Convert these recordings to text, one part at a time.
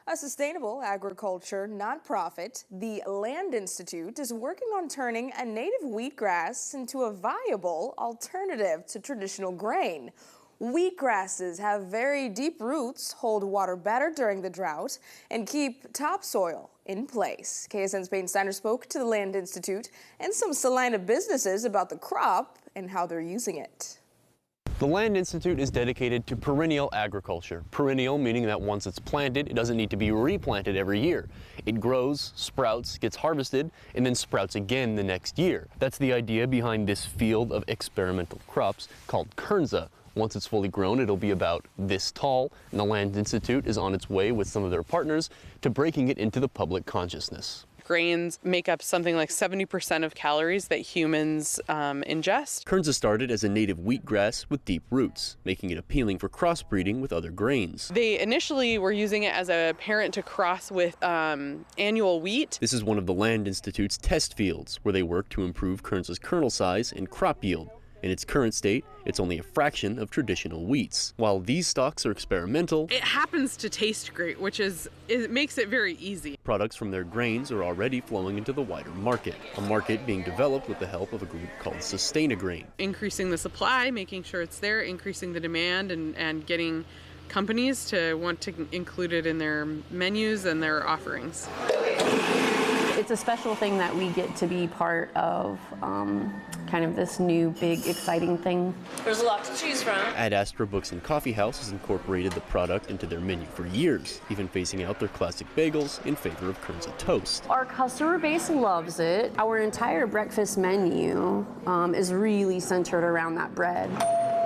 A sustainable agriculture nonprofit, the Land Institute, is working on turning a native wheatgrass into a viable alternative to traditional grain. Wheatgrasses have very deep roots, hold water better during the drought, and keep topsoil in place. KSN's Peyton Steiner spoke to the Land Institute and some Salina businesses about the crop and how they're using it. The Land Institute is dedicated to perennial agriculture. Perennial meaning that once it's planted, it doesn't need to be replanted every year. It grows, sprouts, gets harvested, and then sprouts again the next year. That's the idea behind this field of experimental crops called kernza. Once it's fully grown, it'll be about this tall, and the Land Institute is on its way with some of their partners to breaking it into the public consciousness. Grains make up something like 70% of calories that humans ingest. Kernza started as a native wheatgrass with deep roots, making it appealing for crossbreeding with other grains. They initially were using it as a parent to cross with annual wheat. This is one of the Land Institute's test fields, where they work to improve kernza's kernel size and crop yield. In its current state, it's only a fraction of traditional wheats. While these stocks are experimental, it happens to taste great, it makes it very easy. Products from their grains are already flowing into the wider market, a market being developed with the help of a group called Sustainagrain. Increasing the supply, making sure it's there, increasing the demand, and getting companies to want to include it in their menus and their offerings. It's a special thing that we get to be part of, kind of this new, big, exciting thing. There's a lot to choose from. Ad Astra Books and Coffee House has incorporated the product into their menu for years, even phasing out their classic bagels in favor of kernza toast. Our customer base loves it. Our entire breakfast menu is really centered around that bread.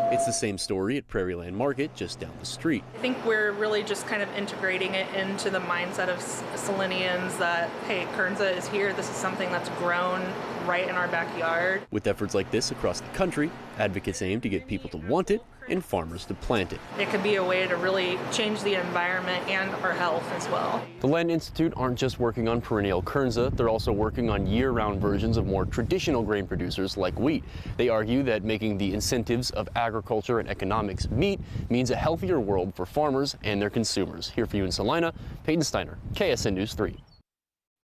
It's the same story at Prairieland Market just down the street. I think we're really just kind of integrating it into the mindset of Salinians that, hey, kernza is here. This is something that's grown right in our backyard. With efforts like this across the country, advocates aim to get people to want it and farmers to plant it. It could be a way to really change the environment and our health as well. The Land Institute aren't just working on perennial kernza, they're also working on year-round versions of more traditional grain producers like wheat. They argue that making the incentives of agriculture and economics meet means a healthier world for farmers and their consumers. Here for you in Salina, Peyton Steiner, KSN News 3.